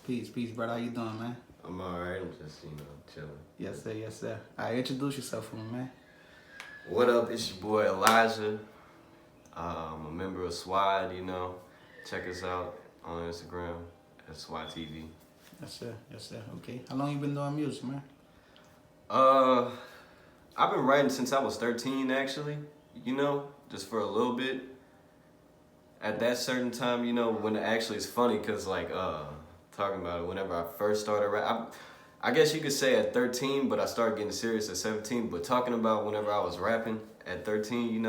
Peace, brother. How you doing, man? I'm alright. I'm just, chilling. Yes, sir. All right, introduce yourself for me, man. What up? It's your boy Elijah. I'm a member of Swad, Check us out on Instagram at Swad TV. Yes, sir. Okay. How long you been doing music, man? I've been writing since I was 13, actually, just for a little bit. At that certain time, when it actually is funny, because, talking about it, whenever I first started rap, I guess you could say at 13, but I started getting serious at 17. But talking about whenever I was rapping at 13,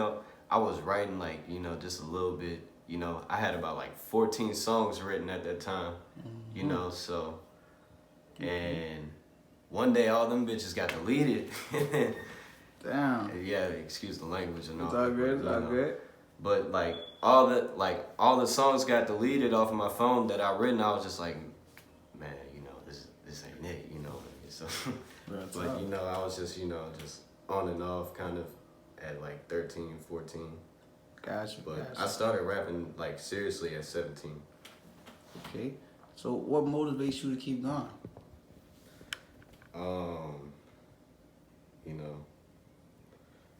I was writing, just a little bit. I had about, 14 songs written at that time, so. And one day, all them bitches got deleted. Damn. Yeah, excuse the language and all. It's all good. It's all good. But all the songs got deleted off of my phone that I written. I was just like, man, this ain't it, So, but I was just just on and off, kind of at 13, 14. Gotcha. But I started rapping seriously at 17. Okay. So what motivates you to keep going?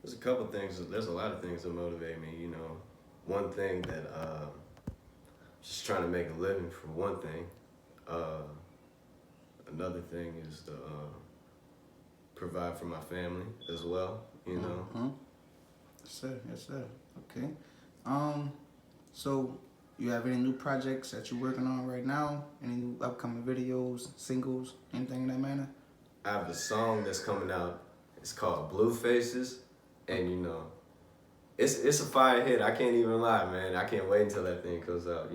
There's a couple things. There's a lot of things that motivate me. One thing that just trying to make a living for one thing. Another thing is to provide for my family as well. Mm-hmm. Yes, sir. Okay. So you have any new projects that you're working on right now? Any new upcoming videos, singles, anything in that manner? I have a song that's coming out. It's called Blue Faces, and it's a fire hit. I can't even lie, man. I can't wait until that thing comes out.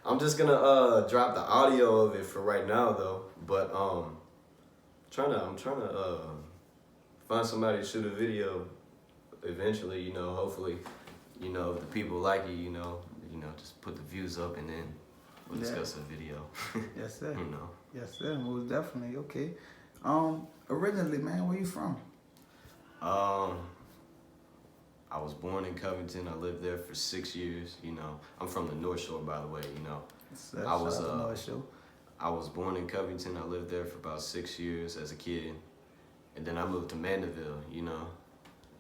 I'm just gonna drop the audio of it for right now though. But I'm trying to find somebody to shoot a video eventually. Hopefully, if the people like it, just put the views up and then we'll discuss a video. Yes, sir. Yes, sir. Most definitely. Okay. Originally, man, where you from? I was born in Covington. I lived there for 6 years. I'm from the North Shore, by the way. I was North Shore. I was born in Covington. I lived there for about 6 years as a kid, and then I moved to Mandeville.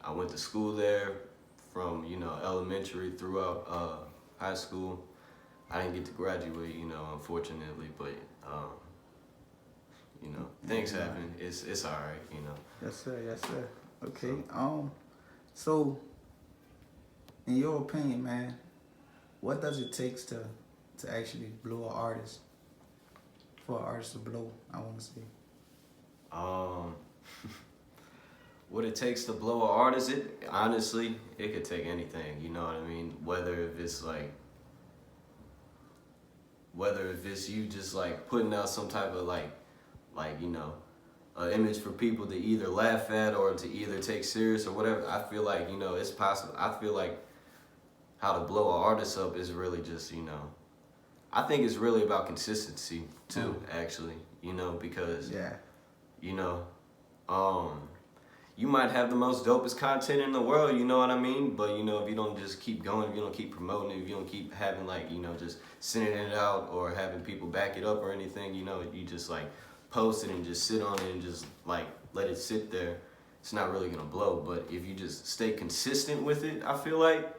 I went to school there from elementary throughout high school. I didn't get to graduate, unfortunately, but things happen. It's all right, Yes, sir. Okay. So, in your opinion, man, what does it take to actually blow an artist? For an artist to blow, I want to say. What it takes to blow an artist, honestly, it could take anything. You know what I mean? Whether if it's you just putting out some type of an image for people to either laugh at or to either take serious or whatever. I feel like it's possible. I feel like how to blow an artist up is really just I think it's really about consistency too, actually. Because you might have the most dopest content in the world, you know what I mean? But if you don't just keep going, if you don't keep promoting it, if you don't keep having just sending it out or having people back it up or anything, you just post it and just sit on it and just let it sit there, it's not really gonna blow. But if you just stay consistent with it, I feel like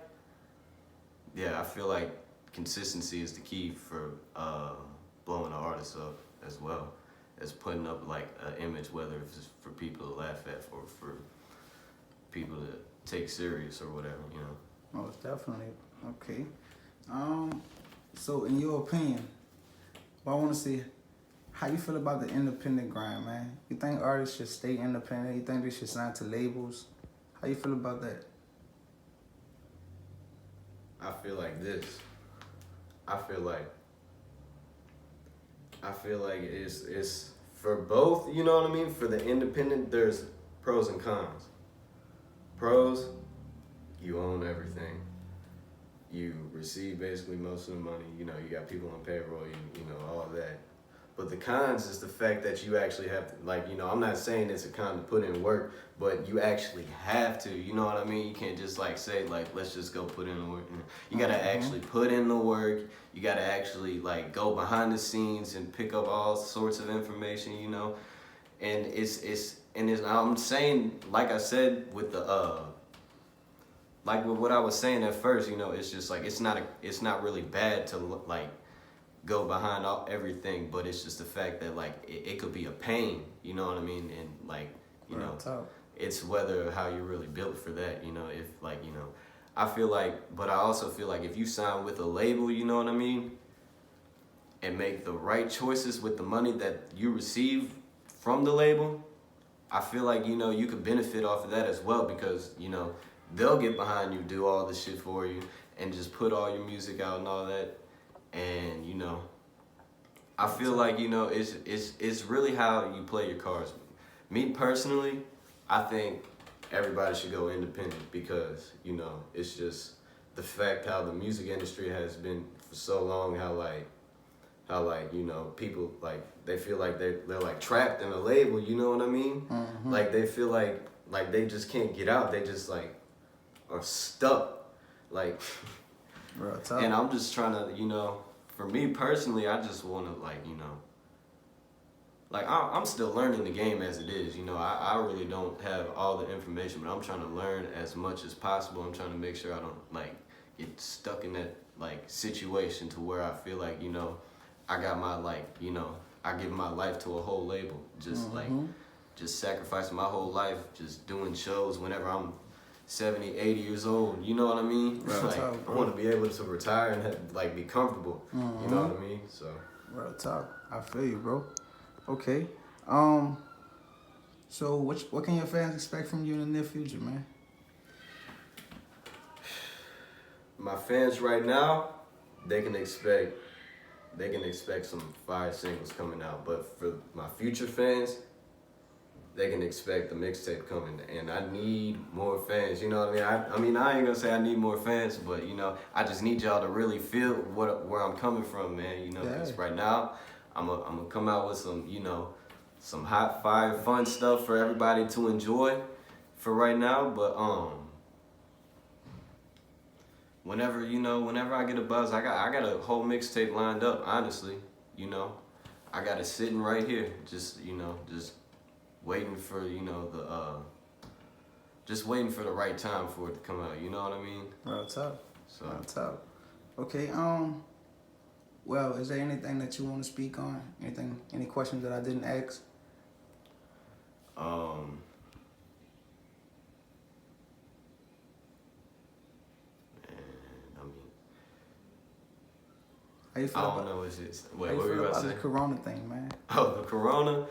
consistency is the key for blowing an artist up as well as putting up an image, whether it's for people to laugh at or for people to take serious or whatever, Most definitely. Okay. So in your opinion, I want to see how you feel about the independent grind, man. You think artists should stay independent? You think they should sign to labels? How you feel about that? I feel like this. I feel like it's for both, you know what I mean? For the independent, there's pros and cons. Pros, you own everything. You receive basically most of the money. You got people on payroll, all that. But the cons is the fact that you actually have to, like, you know, I'm not saying it's a con to put in work, but you actually have to, you know what I mean? You can't just like say like, let's just go put in the work. You gotta actually put in the work. You gotta actually like go behind the scenes and pick up all sorts of information, you know? And I'm saying, like I said, with the, like with what I was saying at first, you know, it's just like, it's not really bad to like, go behind everything, but it's just the fact that like it could be a pain, you know what I mean? And like, you know, it's whether how you're really built for that, you know. If like, you know, I feel like, but I also feel like if you sign with a label, you know what I mean, and make the right choices with the money that you receive from the label, I feel like, you know, you could benefit off of that as well, because, you know, they'll get behind you, do all the shit for you, and just put all your music out and all that. And, you know, I feel like, you know, it's really how you play your cards. Me personally, I think everybody should go independent, because, you know, it's just the fact how the music industry has been for so long, how like, you know, people like, they feel like they're like trapped in a label, you know what I mean? Like they feel like they just can't get out. They just like are stuck. Like, and I'm just trying to, you know, for me personally, I just want to like, you know, like I'm still learning the game as it is, you know. I really don't have all the information, but I'm trying to learn as much as possible. I'm trying to make sure I don't like get stuck in that like situation to where I feel like, you know, I got my like, you know, I give my life to a whole label, just like just sacrificing my whole life, just doing shows whenever I'm 70, 80 years old, you know what I mean? Like, I want to be able to retire and have, like be comfortable, you know what I mean? So, real talk. I feel you, bro. Okay. So what can your fans expect from you in the near future, man? My fans right now, they can expect some fire singles coming out, but for my future fans, they can expect the mixtape coming, and I need more fans. You know what I mean? I ain't gonna say I need more fans, but you know, I just need y'all to really feel where I'm coming from, man. You know, because right now, I'm gonna come out with some, you know, some hot fire, fun stuff for everybody to enjoy, for right now. But whenever I get a buzz, I got a whole mixtape lined up. Honestly, you know, I got it sitting right here, just waiting for, you know, just waiting for the right time for it to come out. You know what I mean? Real talk. So. Real talk. Okay. Well, is there anything that you want to speak on? Any questions that I didn't ask? How you feel I don't know. Wait, what were you about to say? The corona thing, man. Oh, the corona?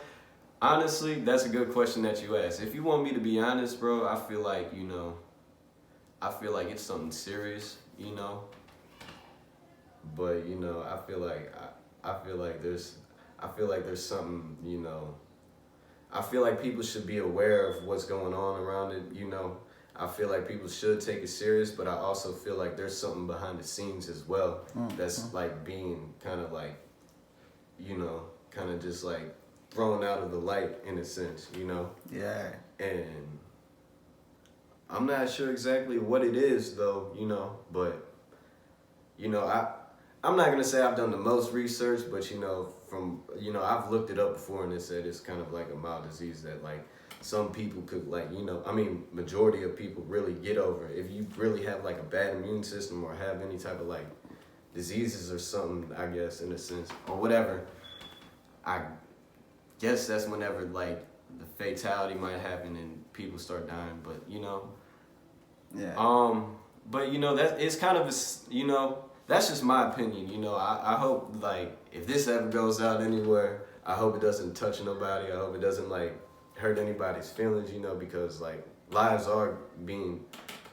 Honestly, that's a good question that you asked. If you want me to be honest, bro, I feel like, you know, it's something serious, you know. But, you know, I feel like there's something, you know. I feel like people should be aware of what's going on around it, you know. I feel like people should take it serious, but I also feel like there's something behind the scenes as well that's like being kind of like, you know, kind of just like thrown out of the light in a sense, you know? Yeah. And I'm not sure exactly what it is though, you know, but, you know, I'm not going to say I've done the most research, but, you know, I've looked it up before and it said it's kind of like a mild disease that like some people could like, you know, I mean, majority of people really get over. If you really have like a bad immune system or have any type of like diseases or something, I guess, in a sense, or whatever, I guess that's whenever like the fatality might happen and people start dying, but you know. Yeah. But you know, that it's kind of a, you know, that's just my opinion, you know. I hope like if this ever goes out anywhere, I hope it doesn't touch nobody. I hope it doesn't like hurt anybody's feelings, you know, because like lives are being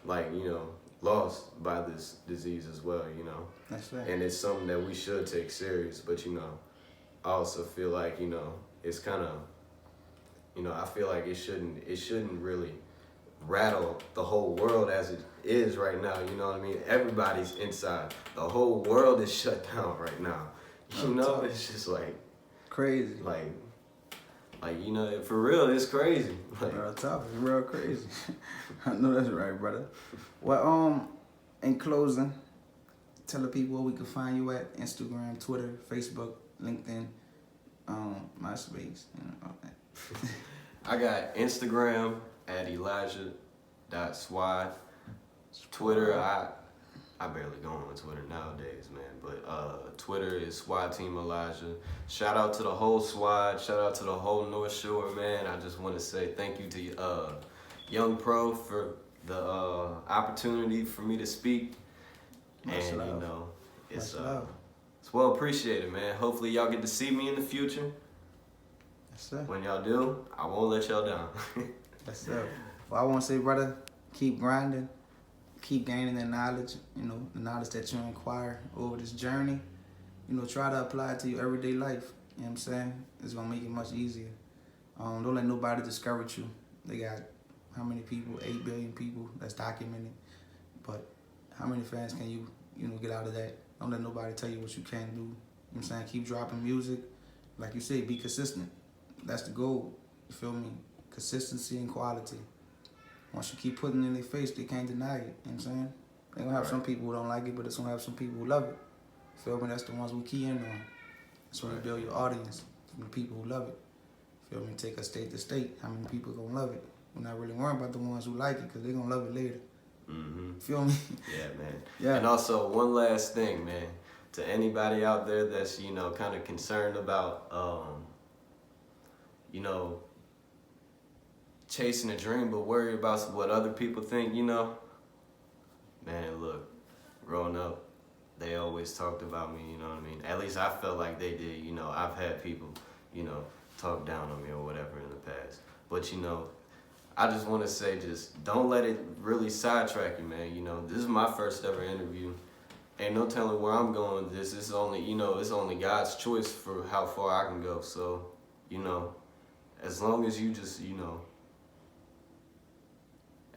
like, you know, lost by this disease as well, you know. That's right. And it's something that we should take serious, but you know, I also feel like, you know, it's kind of, you know, I feel like it shouldn't really rattle the whole world as it is right now, you know what I mean? Everybody's inside. The whole world is shut down right now. You know, it's just like Crazy. Like, you know, for real, it's crazy. Like, Real tough. It's real crazy. I know that's right, brother. Well, in closing, tell the people where we can find you at: Instagram, Twitter, Facebook, LinkedIn, MySpace, you know, all that. I got Instagram at Elijah.Swad. Twitter, I barely go on Twitter nowadays, man. But Twitter is Swad Team Elijah. Shout out to the whole Swad. Shout out to the whole North Shore, man. I just want to say thank you to Young Pro for the opportunity for me to speak. Much And love. you know, it's Much love. it's well appreciated, man. Hopefully y'all get to see me in the future. Yes, sir. When y'all do, I won't let y'all down. Yes, sir. Well, I want to say, brother, keep grinding. Keep gaining that knowledge, you know, the knowledge that you acquire over this journey. You know, try to apply it to your everyday life. You know what I'm saying? It's going to make it much easier. Don't let nobody discourage you. They got how many people? 8 billion people that's documented. But how many fans can you get out of that? Don't let nobody tell you what you can't do. You know what I'm saying? Keep dropping music. Like you said, be consistent. That's the goal. You feel me? Consistency and quality. Once you keep putting it in their face, they can't deny it. You know what I'm saying? They're going to have some people who don't like it, but it's going to have some people who love it. Feel me? That's the ones we key in on. That's when you build your audience from the people who love it. Feel me? Take us state to state. How many people going to love it? We're not really worrying about the ones who like it because they're going to love it later. Mm-hmm. Feel me? Yeah, man. Yeah. And also, one last thing, man. To anybody out there that's, you know, kind of concerned about, you know, chasing a dream but worry about what other people think, you know, man, look, growing up, they always talked about me, you know what I mean? At least I felt like they did, you know. I've had people, you know, talk down on me or whatever in the past. But, you know, I just want to say, just don't let it really sidetrack you, man. You know, this is my first ever interview. Ain't no telling where I'm going with this. It's only, you know, it's only God's choice for how far I can go. So, you know, as long as you just, you know,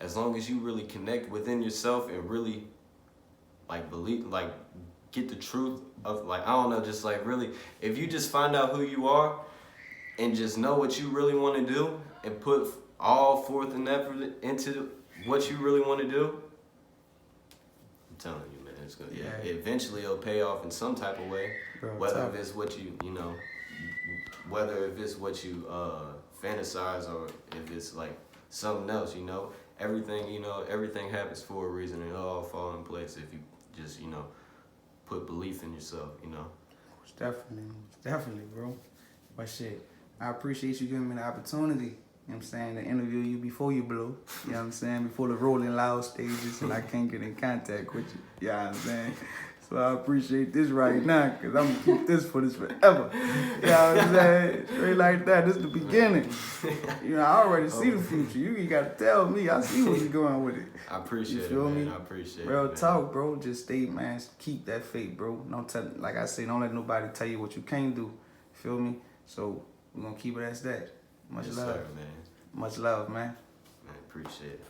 as long as you really connect within yourself and really, like, believe, like, get the truth of, like, I don't know, just, like, really, if you just find out who you are and just know what you really want to do and put all forth and effort into what you really want to do, I'm telling you, man, it's gonna, Yeah. eventually it'll pay off in some type of way. Bro, Whether tough. if it's what you know, whether if it's what you fantasize or if it's like something else, you know. Everything, you know, everything happens for a reason and it'll all fall in place if you just, you know, put belief in yourself, you know. Definitely, bro. But shit, I appreciate you giving me the opportunity, you know what I'm saying, to interview you before you blow, you know what I'm saying, before the Rolling Loud stages and I can't get in contact with you, you know what I'm saying. So I appreciate this right now, because I'm going to keep this for this forever. You know what I'm saying? Straight like that. This is the beginning. You know, I already see the future. You got to tell me. I see where you're going with it. I appreciate You feel it, man. me? I appreciate Real it, man. talk, bro. Just stay, man. Keep that faith, bro. Don't tell, like I say, don't let nobody tell you what you can't do. Feel me? So we're going to keep it as that. Much Yes, love. sir, man. Much love, man. Man, appreciate it.